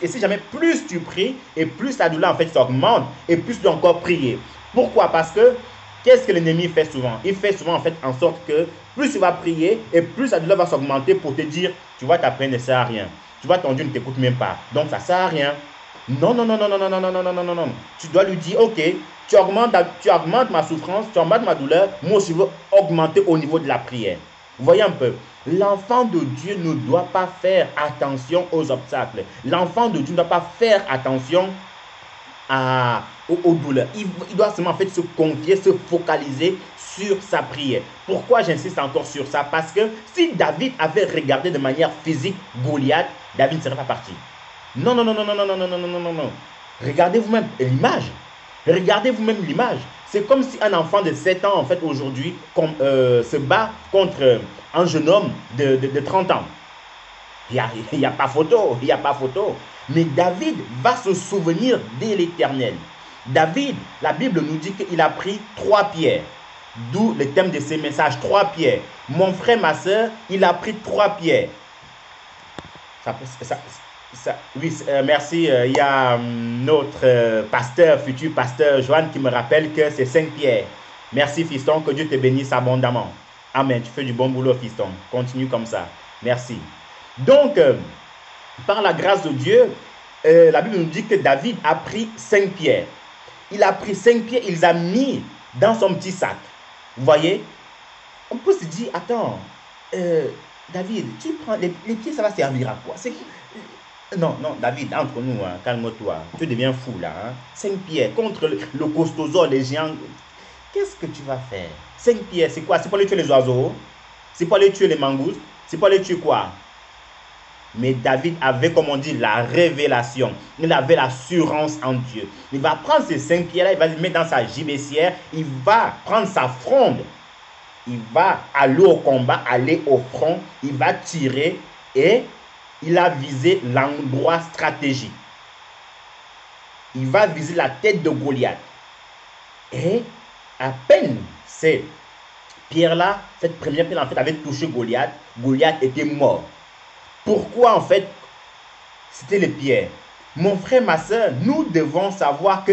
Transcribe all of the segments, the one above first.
et si jamais plus tu pries, et plus la douleur en fait s'augmente, et plus tu dois encore prier. Pourquoi? Parce que, qu'est-ce que l'ennemi fait souvent? Il fait souvent en fait en sorte que plus tu vas prier, et plus la douleur va s'augmenter pour te dire, tu vois, ta prière ne sert à rien. Tu vois, ton Dieu ne t'écoute même pas. Donc, ça ne sert à rien. Non, non, non, non, non, non, non, non, non, non, non, non, non. Tu dois lui dire, ok, tu augmentes ma souffrance, tu augmentes ma douleur, moi aussi je veux augmenter au niveau de la prière. Vous voyez un peu, l'enfant de Dieu ne doit pas faire attention aux obstacles. L'enfant de Dieu ne doit pas faire attention aux douleurs. Il doit seulement en fait se confier, se focaliser sur sa prière. Pourquoi j'insiste encore sur ça? Parce que si David avait regardé de manière physique Goliath, David ne serait pas parti. Non, non, non, non, non, non, non, non, non, non, non, non. Regardez vous-même l'image. Regardez vous-même l'image. C'est comme si un enfant de 7 ans, en fait, aujourd'hui, se bat contre un jeune homme de 30 ans. Il n'y a pas photo, il n'y a pas photo. Mais David va se souvenir de l'Éternel. David, la Bible nous dit qu'il a pris 3 pierres. D'où le thème de ces messages, 3 pierres. Mon frère, ma soeur, il a pris 3 pierres. Oui, merci. Il y a notre pasteur, futur pasteur Joanne qui me rappelle que c'est 5 pierres. Merci, fiston, que Dieu te bénisse abondamment. Amen. Tu fais du bon boulot, fiston. Continue comme ça. Merci. Donc, par la grâce de Dieu, la Bible nous dit que David a pris 5 pierres. Il a pris 5 pierres, il les a mis dans son petit sac. Vous voyez? On peut se dire, attends, David, tu prends les pierres, ça va servir à quoi? Non, non, David, entre nous, hein, calme-toi. Tu deviens fou là. Hein? 5 pierres contre le costosaure, les géants. Qu'est-ce que tu vas faire? 5 pierres, c'est quoi? C'est pour aller tuer les oiseaux? C'est pour aller tuer les mangoustes? C'est pour aller tuer quoi? Mais David avait, comme on dit, la révélation. Il avait l'assurance en Dieu. Il va prendre ces 5 pierres-là, il va les mettre dans sa gibecière. Il va prendre sa fronde. Il va aller au combat, aller au front. Il va tirer et il a visé l'endroit stratégique. Il va viser la tête de Goliath. Et à peine cette pierre-là, cette première pierre en fait avait touché Goliath, Goliath était mort. Pourquoi en fait c'était les pierres? Mon frère, ma soeur, nous devons savoir que,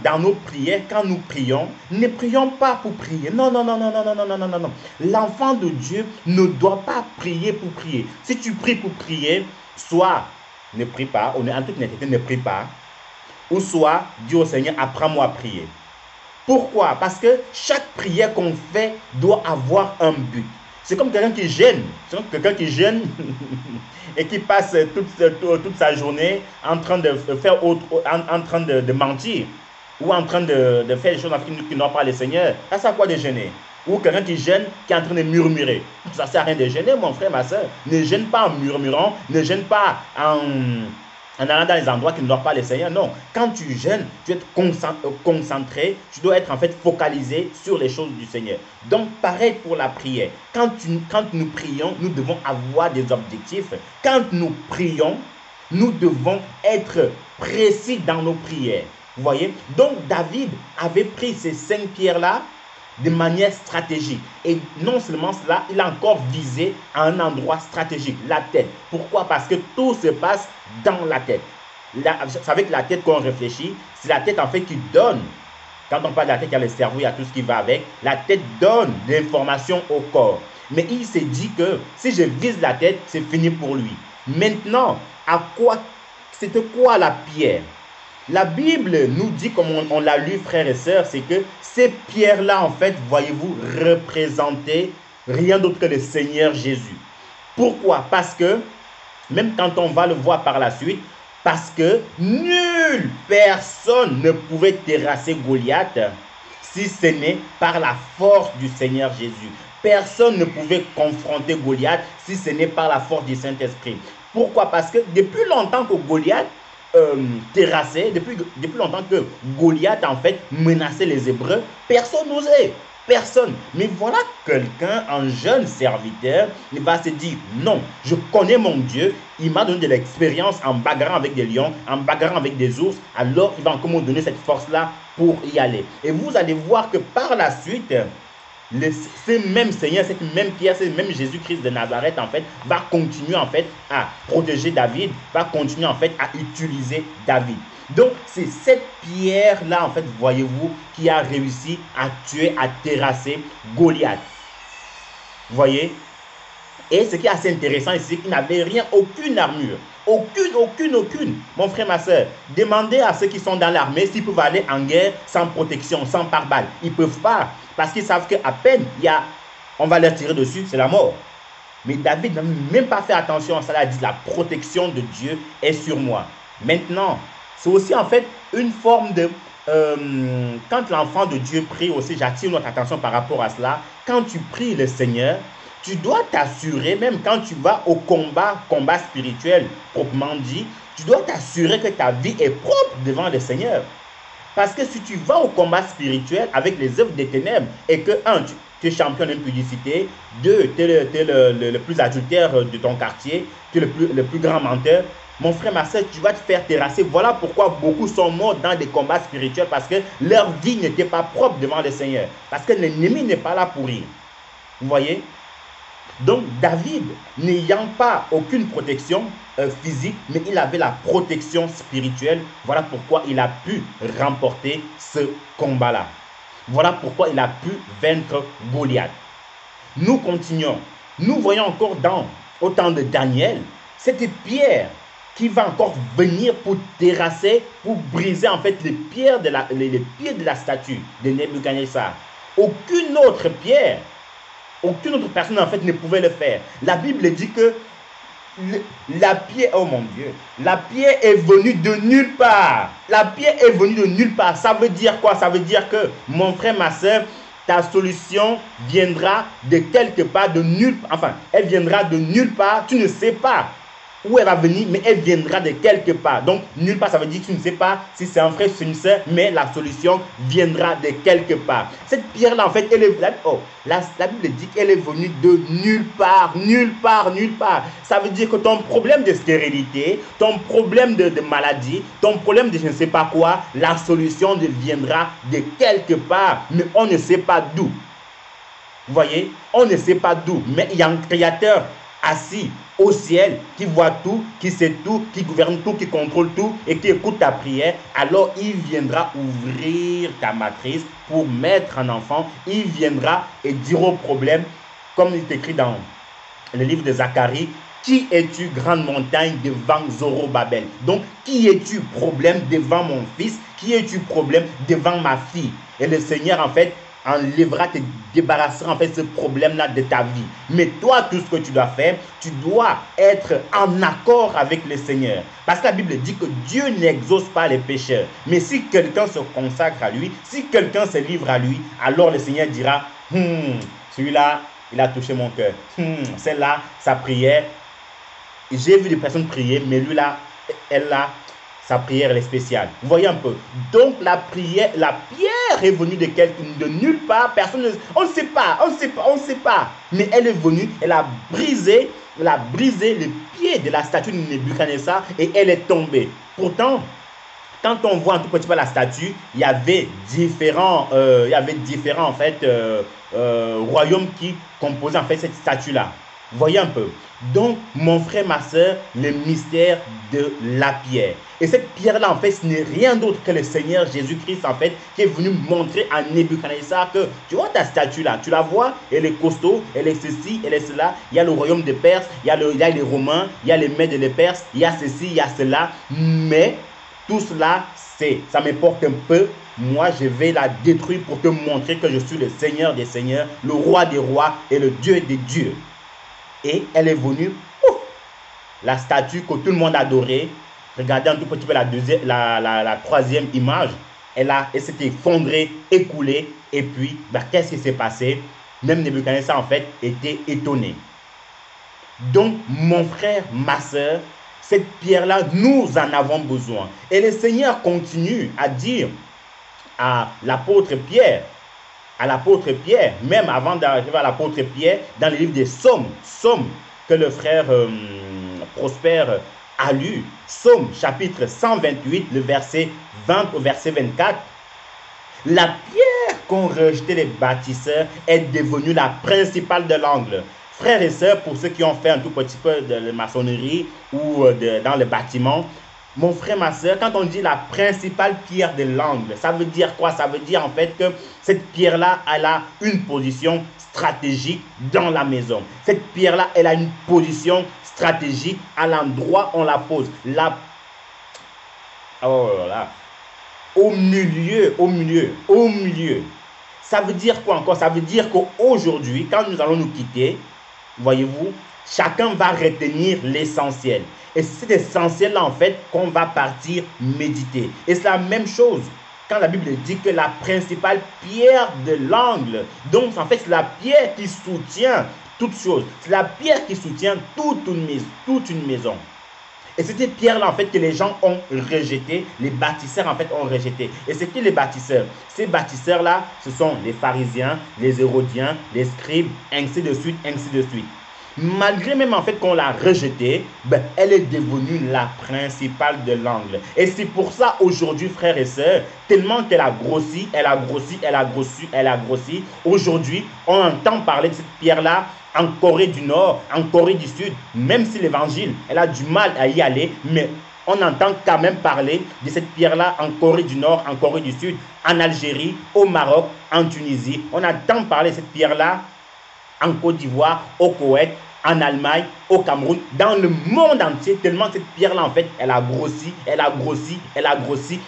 dans nos prières, quand nous prions, ne prions pas pour prier. Non, non, non, non, non, non, non, non, non, non, non. L'enfant de Dieu ne doit pas prier pour prier. Si tu pries pour prier, soit ne prie pas, en toute honnêteté, ne prie pas, ou soit dis au Seigneur, apprends-moi à prier. Pourquoi? Parce que chaque prière qu'on fait doit avoir un but. C'est comme quelqu'un qui gêne. C'est comme quelqu'un qui gêne et qui passe toute sa journée en train de faire en train de mentir ou en train de faire des choses qui n'ont pas le Seigneur. Ça sert à quoi de gêner? Ou quelqu'un qui gêne, qui est en train de murmurer. Ça ne sert à rien de gêner, mon frère, ma soeur. Ne gêne pas en murmurant, ne gêne pas en allant dans les endroits qui ne doivent pas le Seigneur. Non, quand tu gênes, tu dois être concentré, tu dois être en fait focalisé sur les choses du Seigneur. Donc, pareil pour la prière. Quand nous prions, nous devons avoir des objectifs. Quand nous prions, nous devons être précis dans nos prières. Vous voyez? Donc, David avait pris ces 5 pierres-là de manière stratégique. Et non seulement cela, il a encore visé à un endroit stratégique, la tête. Pourquoi? Parce que tout se passe dans la tête. C'est avec la tête qu'on réfléchit. C'est la tête en fait qui donne. Quand on parle de la tête, il y a le cerveau, il y a tout ce qui va avec. La tête donne l'information au corps. Mais il s'est dit que si je vise la tête, c'est fini pour lui. Maintenant, c'était quoi la pierre? La Bible nous dit, comme on l'a lu, frères et sœurs, c'est que ces pierres-là, en fait, voyez-vous, représentaient rien d'autre que le Seigneur Jésus. Pourquoi? Parce que, même quand on va le voir par la suite, parce que nulle personne ne pouvait terrasser Goliath si ce n'est par la force du Seigneur Jésus. Personne ne pouvait confronter Goliath si ce n'est par la force du Saint-Esprit. Pourquoi? Parce que depuis longtemps que Goliath terrassé, depuis longtemps que Goliath en fait menaçait les Hébreux, personne n'osait, personne. Mais voilà quelqu'un, un jeune serviteur, il va se dire non, je connais mon Dieu, il m'a donné de l'expérience en bagarrant avec des lions, en bagarrant avec des ours, alors il va encore me donner cette force-là pour y aller. Et vous allez voir que par la suite, ce même Seigneur, cette même pierre, ce même Jésus-Christ de Nazareth, en fait, va continuer, en fait, à protéger David, va continuer, en fait, à utiliser David. Donc, c'est cette pierre-là, en fait, voyez-vous, qui a réussi à tuer, à terrasser Goliath. Vous voyez? Et ce qui est assez intéressant ici, c'est qu'il n'avait rien, aucune armure. Aucune. Mon frère, ma soeur, demandez à ceux qui sont dans l'armée s'ils peuvent aller en guerre sans protection, sans pare-balles. Ils ne peuvent pas. Parce qu'ils savent qu'à peine on va leur tirer dessus, c'est la mort. Mais David n'a même pas fait attention à ça. Il a dit, la protection de Dieu est sur moi. Maintenant, c'est aussi en fait une forme de... quand l'enfant de Dieu prie aussi, j'attire notre attention par rapport à cela. Quand tu pries le Seigneur, tu dois t'assurer, même quand tu vas au combat spirituel, proprement dit, tu dois t'assurer que ta vie est propre devant le Seigneur. Parce que si tu vas au combat spirituel avec les œuvres des ténèbres et que, tu es champion d'impudicité, 2, tu es le plus adultère de ton quartier, tu es le plus grand menteur, mon frère, ma soeur, tu vas te faire terrasser. Voilà pourquoi beaucoup sont morts dans des combats spirituels, parce que leur vie n'était pas propre devant le Seigneur. Parce que l'ennemi n'est pas là pour rire. Vous voyez? Donc, David, n'ayant pas aucune protection physique, mais il avait la protection spirituelle. Voilà pourquoi il a pu remporter ce combat-là. Voilà pourquoi il a pu vaincre Goliath. Nous continuons. Nous voyons encore au temps de Daniel, cette pierre qui va encore venir pour terrasser, pour briser en fait les pieds de la statue de Nebuchadnezzar. Aucune autre pierre, aucune autre personne en fait ne pouvait le faire. La Bible dit que la pierre, oh mon Dieu, la pierre est venue de nulle part. La pierre est venue de nulle part. Ça veut dire quoi? Ça veut dire que, mon frère, ma soeur, ta solution viendra de quelque part, de nulle part. Enfin, elle viendra de nulle part. Tu ne sais pas où elle va venir, mais elle viendra de quelque part. Donc, nulle part, ça veut dire que tu ne sais pas si c'est un frère, si c'est une soeur, mais la solution viendra de quelque part. Cette pierre-là, en fait, la Bible dit qu'elle est venue de nulle part, nulle part, nulle part. Ça veut dire que ton problème de stérilité, ton problème de maladie, ton problème de je ne sais pas quoi, la solution viendra de quelque part, mais on ne sait pas d'où. Vous voyez, on ne sait pas d'où, mais il y a un créateur assis au ciel, qui voit tout, qui sait tout, qui gouverne tout, qui contrôle tout et qui écoute ta prière. Alors il viendra ouvrir ta matrice pour mettre un enfant. Il viendra et dire au problème, comme il est écrit dans le livre de Zacharie, qui es-tu, grande montagne, devant Zorobabel? Donc, qui es-tu, problème, devant mon fils? Qui es-tu, problème, devant ma fille? Et le Seigneur, en fait, enlèvera, te débarrassera en fait ce problème-là de ta vie. Mais toi, tout ce que tu dois faire, tu dois être en accord avec le Seigneur. Parce que la Bible dit que Dieu n'exauce pas les pécheurs. Mais si quelqu'un se consacre à lui, si quelqu'un se livre à lui, alors le Seigneur dira, celui-là, il a touché mon cœur. Celle-là, sa prière, j'ai vu des personnes prier, mais lui là, elle là, sa prière elle est spéciale. Vous voyez un peu. Donc la pierre est venue de nulle part. Personne, on ne sait pas. Mais elle est venue, elle a brisé les pieds de la statue de Nebuchadnezzar et elle est tombée. Pourtant, quand on voit un tout petit peu la statue, il y avait différents en fait royaumes qui composaient en fait cette statue-là. Vous voyez un peu. Donc, mon frère, ma soeur, le mystère de la pierre. Et cette pierre-là, en fait, ce n'est rien d'autre que le Seigneur Jésus-Christ, en fait, qui est venu montrer à Nebuchadnezzar que, tu vois ta statue-là, tu la vois, elle est costaud, elle est ceci, elle est cela. Il y a le royaume de Perse, il y a les Romains, il y a les Mèdes et les Perses, il y a ceci, il y a cela. Mais tout cela, ça m'importe un peu. Moi, je vais la détruire pour te montrer que je suis le Seigneur des Seigneurs, le Roi des Rois et le Dieu des Dieux. Et elle est venue, la statue que tout le monde adorait. Regardez un tout petit peu la troisième image. Elle s'est effondrée, écoulée. Et puis, qu'est-ce qui s'est passé? Même Nebuchadnezzar, en fait, était étonné. Donc, mon frère, ma soeur, cette pierre-là, nous en avons besoin. Et le Seigneur continue à dire à l'apôtre Pierre, même avant d'arriver à l'apôtre Pierre, dans le livre des Psaumes que le frère Prosper a lu, Psaume chapitre 128, le verset 20 au verset 24, la pierre qu'ont rejeté les bâtisseurs est devenue la principale de l'angle. Frères et sœurs, pour ceux qui ont fait un tout petit peu de maçonnerie ou dans le bâtiment, mon frère, ma soeur, quand on dit la principale pierre de l'angle, ça veut dire quoi? Ça veut dire en fait que cette pierre-là, elle a une position stratégique dans la maison. Cette pierre-là, elle a une position stratégique à l'endroit où on la pose. Oh là là. Au milieu. Ça veut dire quoi encore? Ça veut dire qu'aujourd'hui, quand nous allons nous quitter, voyez-vous, chacun va retenir l'essentiel. Et c'est cet essentiel-là, en fait, qu'on va partir méditer. Et c'est la même chose quand la Bible dit que la principale pierre de l'angle, donc en fait, c'est la pierre qui soutient toute chose. C'est la pierre qui soutient toute une maison. Et c'était pierre-là, en fait, que les gens ont rejeté, les bâtisseurs, en fait, ont rejeté. Et c'est qui les bâtisseurs? Ces bâtisseurs-là, ce sont les pharisiens, les hérodiens, les scribes, ainsi de suite, ainsi de suite. Malgré même en fait qu'on l'a rejetée, elle est devenue la principale de l'angle. Et c'est pour ça aujourd'hui, frères et sœurs, tellement qu'elle a grossi, aujourd'hui, on entend parler de cette pierre-là en Corée du Nord, en Corée du Sud, même si l'évangile, elle a du mal à y aller, mais on entend quand même parler de cette pierre-là en Corée du Nord, en Corée du Sud, en Algérie, au Maroc, en Tunisie. On entend parler de cette pierre-là en Côte d'Ivoire, au Koweït, en Allemagne, au Cameroun, dans le monde entier, tellement cette pierre-là, en fait, elle a grossi,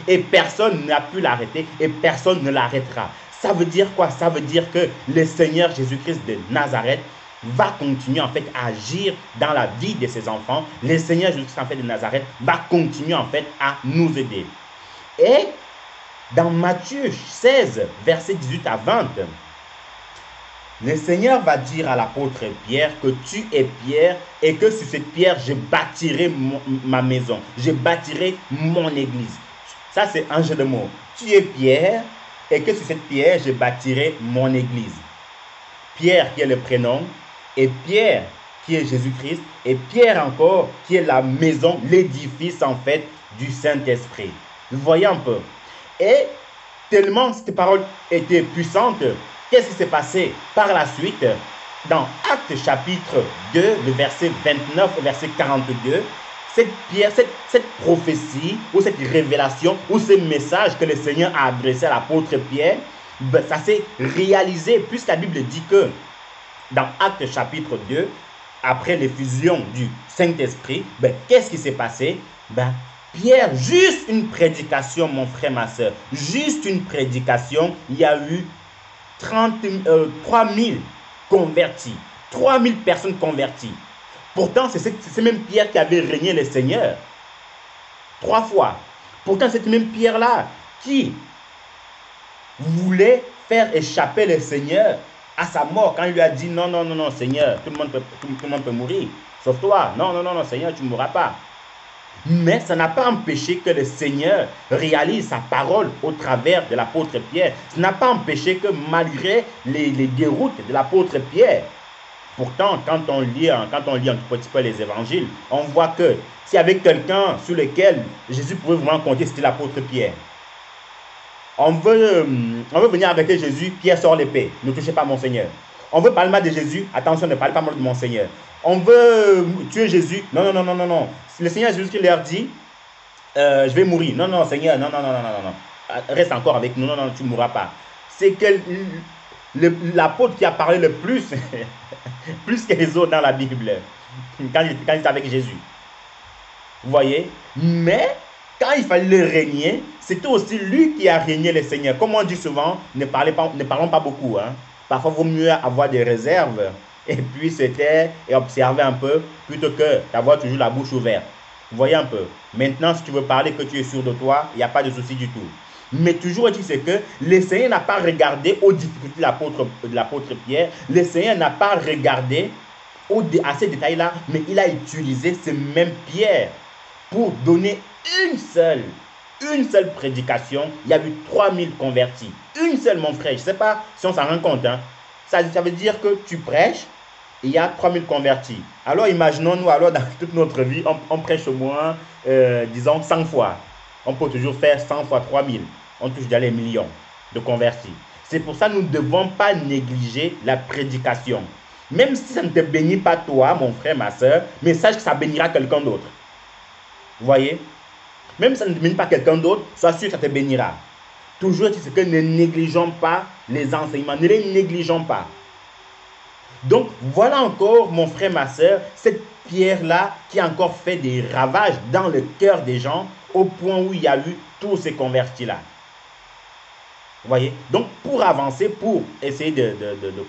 et personne n'a pu l'arrêter, et personne ne l'arrêtera. Ça veut dire quoi? Ça veut dire que le Seigneur Jésus-Christ de Nazareth va continuer, en fait, à agir dans la vie de ses enfants. Le Seigneur Jésus-Christ, en fait, de Nazareth va continuer, en fait, à nous aider. Et dans Matthieu 16, versets 18 à 20, le Seigneur va dire à l'apôtre Pierre que tu es Pierre et que sur cette pierre, je bâtirai ma maison, je bâtirai mon église. Ça, c'est un jeu de mots. Tu es Pierre et que sur cette pierre, je bâtirai mon église. Pierre qui est le prénom et Pierre qui est Jésus-Christ et Pierre encore qui est la maison, l'édifice en fait du Saint-Esprit. Vous voyez un peu. Et tellement cette parole était puissante, qu'est-ce qui s'est passé par la suite? Dans Actes chapitre 2, le verset 29 au verset 42, cette prophétie ou cette révélation ou ce message que le Seigneur a adressé à l'apôtre Pierre, ça s'est réalisé puisque la Bible dit que dans Actes chapitre 2, après l'effusion du Saint-Esprit, qu'est-ce qui s'est passé? Pierre, juste une prédication, mon frère, ma soeur, juste une prédication, il y a eu 3000 convertis, 3000 personnes converties. Pourtant, c'est même Pierre qui avait régné le Seigneur 3 fois. Pourtant, cette même Pierre-là qui voulait faire échapper le Seigneur à sa mort quand il lui a dit non, non, non, non, Seigneur, tout le monde peut mourir, sauf toi. Non, non, non, non, Seigneur, tu ne mourras pas. Mais ça n'a pas empêché que le Seigneur réalise sa parole au travers de l'apôtre Pierre. Ça n'a pas empêché que malgré les déroutes de l'apôtre Pierre, pourtant, quand on lit un petit peu les évangiles, on voit que s'il y avait quelqu'un sur lequel Jésus pouvait vraiment compter, c'était l'apôtre Pierre. On veut venir avec Jésus, Pierre sort l'épée. Ne touchez pas mon Seigneur. On veut parler mal de Jésus, attention, ne parlez pas mal de mon Seigneur. On veut tuer Jésus, non, non, non, non, non, non. Le Seigneur Jésus qui leur dit, je vais mourir. Non, non, Seigneur, non, non, non, non, non, non. Reste encore avec nous, non, non, tu ne mourras pas. C'est que l'apôtre qui a parlé le plus, plus que les autres dans la Bible, quand il était avec Jésus. Vous voyez? Mais quand il fallait régner, c'était aussi lui qui a régné le Seigneur. Comme on dit souvent, ne parlons pas beaucoup. Hein. Parfois, il vaut mieux avoir des réserves et puis se taire et observer un peu plutôt que d'avoir toujours la bouche ouverte. Vous voyez un peu. Maintenant, si tu veux parler que tu es sûr de toi, il n'y a pas de souci du tout. Mais toujours est-il c'est que le Seigneur n'a pas regardé aux difficultés de l'apôtre Pierre. Le Seigneur n'a pas regardé à ces détails-là, mais il a utilisé ces mêmes pierres pour donner une seule prédication. Il y a eu 3000 convertis. Une seule, mon frère. Je ne sais pas si on s'en rend compte. Hein. Ça veut dire que tu prêches et il y a 3000 convertis. Alors imaginons-nous, alors dans toute notre vie, on prêche au moins, disons, 100 fois. On peut toujours faire 100 fois 3000. On touche déjà les millions de convertis. C'est pour ça que nous ne devons pas négliger la prédication. Même si ça ne te bénit pas toi, mon frère, ma soeur, mais sache que ça bénira quelqu'un d'autre. Vous voyez? Même si ça ne te bénit pas quelqu'un d'autre, sois sûr que ça te bénira. Toujours, c'est que ne négligeons pas les enseignements, ne les négligeons pas. Donc, voilà encore, mon frère, ma soeur, cette pierre-là qui a encore fait des ravages dans le cœur des gens au point où il y a eu tous ces convertis-là. Vous voyez? Donc, pour avancer, pour essayer de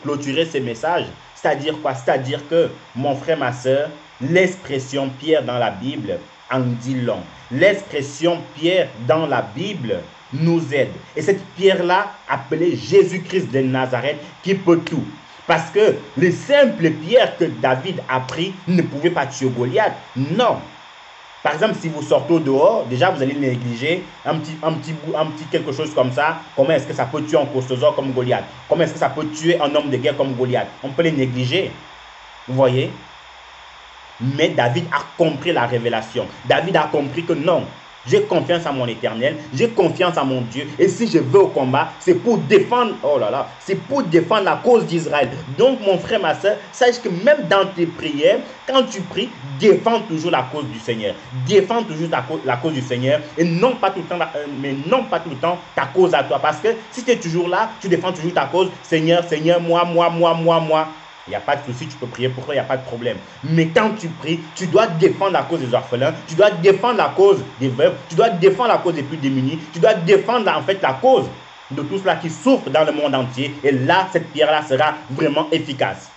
clôturer ces messages, c'est-à-dire quoi? C'est-à-dire que, mon frère, ma soeur, l'expression pierre dans la Bible en dit long. L'expression pierre dans la Bible nous aide. Et cette pierre-là, appelée Jésus-Christ de Nazareth, qui peut tout. Parce que les simples pierres que David a pris ne pouvaient pas tuer Goliath. Non. Par exemple, si vous sortez au dehors, déjà vous allez négliger un petit quelque chose comme ça. Comment est-ce que ça peut tuer un costosaure comme Goliath? Comment est-ce que ça peut tuer un homme de guerre comme Goliath? On peut les négliger. Vous voyez? Mais David a compris la révélation. David a compris que non, j'ai confiance en mon Éternel, j'ai confiance en mon Dieu. Et si je vais au combat, c'est pour défendre, oh là là, c'est pour défendre la cause d'Israël. Donc mon frère, ma soeur, sache que même dans tes prières, quand tu pries, défends toujours la cause du Seigneur. Défends toujours la cause du Seigneur et non pas tout le temps, mais non pas tout le temps ta cause à toi. Parce que si tu es toujours là, tu défends toujours ta cause. Seigneur, Seigneur, moi. Il n'y a pas de souci, tu peux prier pour toi, il n'y a pas de problème. Mais quand tu pries, tu dois défendre la cause des orphelins, tu dois défendre la cause des veuves, tu dois défendre la cause des plus démunis, tu dois défendre en fait la cause de tous ceux qui souffrent dans le monde entier. Et là, cette pierre-là sera vraiment efficace.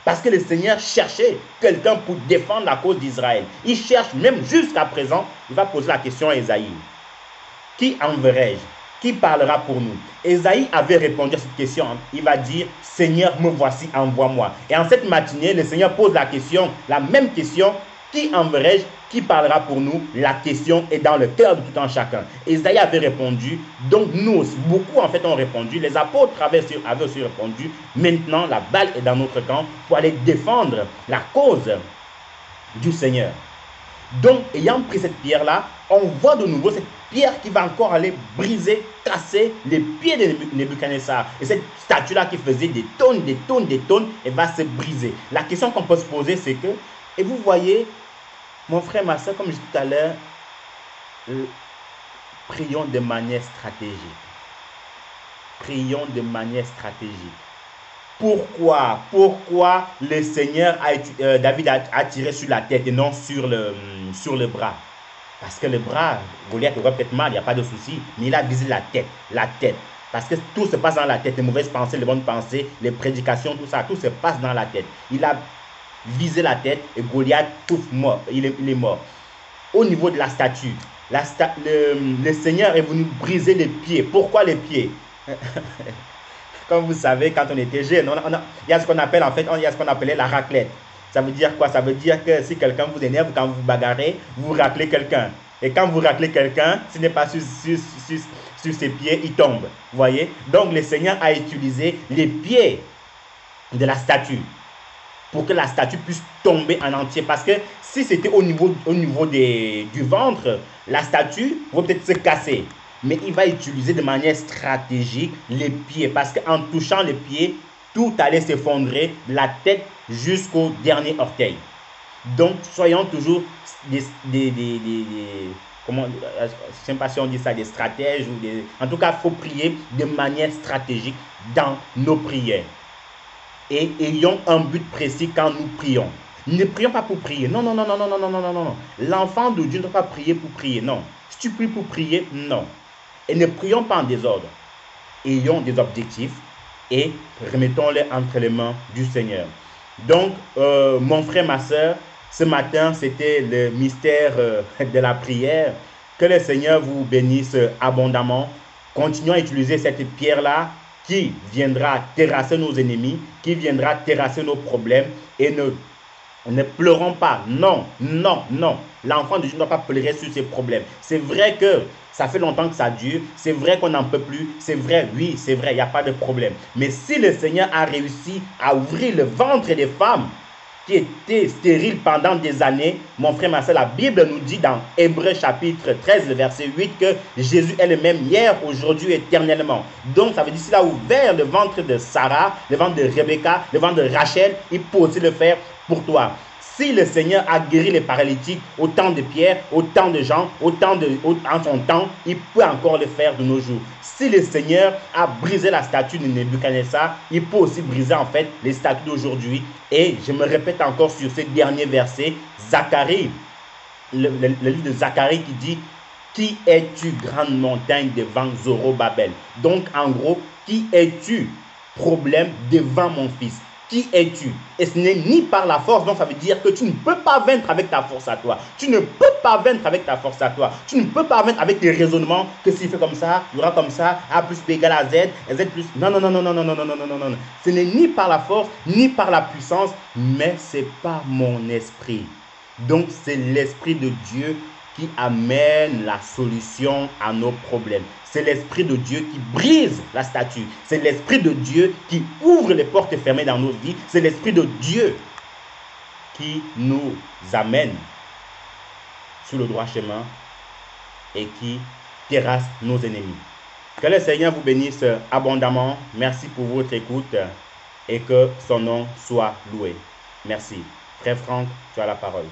Parce que le Seigneur cherchait quelqu'un pour défendre la cause d'Israël. Il cherche, même jusqu'à présent, il va poser la question à Ésaïe. Qui enverrai-je? Qui parlera pour nous? Ésaïe avait répondu à cette question. Il va dire, Seigneur, me voici, envoie-moi. Et en cette matinée, le Seigneur pose la question, la même question, qui enverrai-je? Qui parlera pour nous? La question est dans le cœur de tout un chacun. Ésaïe avait répondu, donc nous aussi, beaucoup en fait ont répondu, les apôtres avaient aussi répondu. Maintenant, la balle est dans notre camp pour aller défendre la cause du Seigneur. Donc, ayant pris cette pierre-là, on voit de nouveau cette pierre qui va encore aller briser, casser les pieds de Nebuchadnezzar. Et cette statue-là qui faisait des tonnes, elle va se briser. La question qu'on peut se poser, c'est que, et vous voyez, mon frère, ma soeur, comme je disais tout à l'heure, prions de manière stratégique. Prions de manière stratégique. Pourquoi le Seigneur, David a tiré sur la tête et non sur le bras? Parce que le bras, Goliath aurait peut-être mal, il n'y a pas de souci, mais il a visé la tête. Parce que tout se passe dans la tête, les mauvaises pensées, les bonnes pensées, les prédications, tout ça, tout se passe dans la tête. Il a visé la tête et Goliath, mort, il est mort. Au niveau de la statue, le Seigneur est venu briser les pieds. Pourquoi les pieds? Comme vous savez, quand on était jeune, il y a ce qu'on appelle, en fait, il y a ce qu'on appelait la raclette. Ça veut dire quoi? Ça veut dire que si quelqu'un vous énerve, quand vous vous bagarrez, vous raclez quelqu'un. Et quand vous raclez quelqu'un, ce n'est pas sur ses pieds, il tombe. Vous voyez? Donc le Seigneur a utilisé les pieds de la statue pour que la statue puisse tomber en entier. Parce que si c'était au niveau du ventre, la statue va peut-être se casser. Mais il va utiliser de manière stratégique les pieds. Parce qu'en touchant les pieds, tout allait s'effondrer, la tête jusqu'au dernier orteil. Donc, soyons toujours comment, je ne sais pas si on dit ça, des stratèges. En tout cas, il faut prier de manière stratégique dans nos prières. Et ayons un but précis quand nous prions. Ne prions pas pour prier. Non. L'enfant de Dieu ne doit pas prier pour prier. Non. Si tu pries pour prier, non. Et ne prions pas en désordre. Ayons des objectifs et remettons-les entre les mains du Seigneur. Donc, mon frère, ma soeur, ce matin, c'était le mystère de la prière. Que le Seigneur vous bénisse abondamment. Continuons à utiliser cette pierre-là qui viendra terrasser nos ennemis, qui viendra terrasser nos problèmes et ne pleurons pas. Non. L'enfant de Dieu ne doit pas pleurer sur ses problèmes. C'est vrai que ça fait longtemps que ça dure. C'est vrai qu'on n'en peut plus. C'est vrai, oui, c'est vrai, il n'y a pas de problème. Mais si le Seigneur a réussi à ouvrir le ventre des femmes qui était stérile pendant des années, mon frère, ma soeur, la Bible nous dit dans Hébreux chapitre 13, le verset 8, que Jésus est le même hier, aujourd'hui, éternellement. Donc, ça veut dire qu'il a ouvert le ventre de Sarah, le ventre de Rebecca, le ventre de Rachel, il peut aussi le faire pour toi. Si le Seigneur a guéri les paralytiques au temps de Pierre, au temps de Jean, en son temps, il peut encore le faire de nos jours. Si le Seigneur a brisé la statue de Nebuchadnezzar, il peut aussi briser en fait les statues d'aujourd'hui. Et je me répète encore sur ces derniers versets, Zacharie, le livre de Zacharie qui dit « Qui es-tu, grande montagne, devant Zorobabel ?» Donc en gros, qui es-tu, problème, devant mon fils? Qui es-tu? Et ce n'est ni par la force, donc ça veut dire que tu ne peux pas vaincre avec ta force à toi. Tu ne peux pas vaincre avec ta force à toi. Tu ne peux pas vaincre avec tes raisonnements que s'il fait comme ça, il y aura comme ça, A plus B égale à Z, et Z plus... Non, non, non, non, non, non, non, non, non, non, non, non. Ce n'est ni par la force, ni par la puissance, mais c'est par mon esprit. Donc c'est l'esprit de Dieu qui amène la solution à nos problèmes. C'est l'Esprit de Dieu qui brise la statue. C'est l'Esprit de Dieu qui ouvre les portes fermées dans nos vies. C'est l'Esprit de Dieu qui nous amène sur le droit chemin et qui terrasse nos ennemis. Que le Seigneur vous bénisse abondamment. Merci pour votre écoute et que son nom soit loué. Merci. Frère Franck, tu as la parole.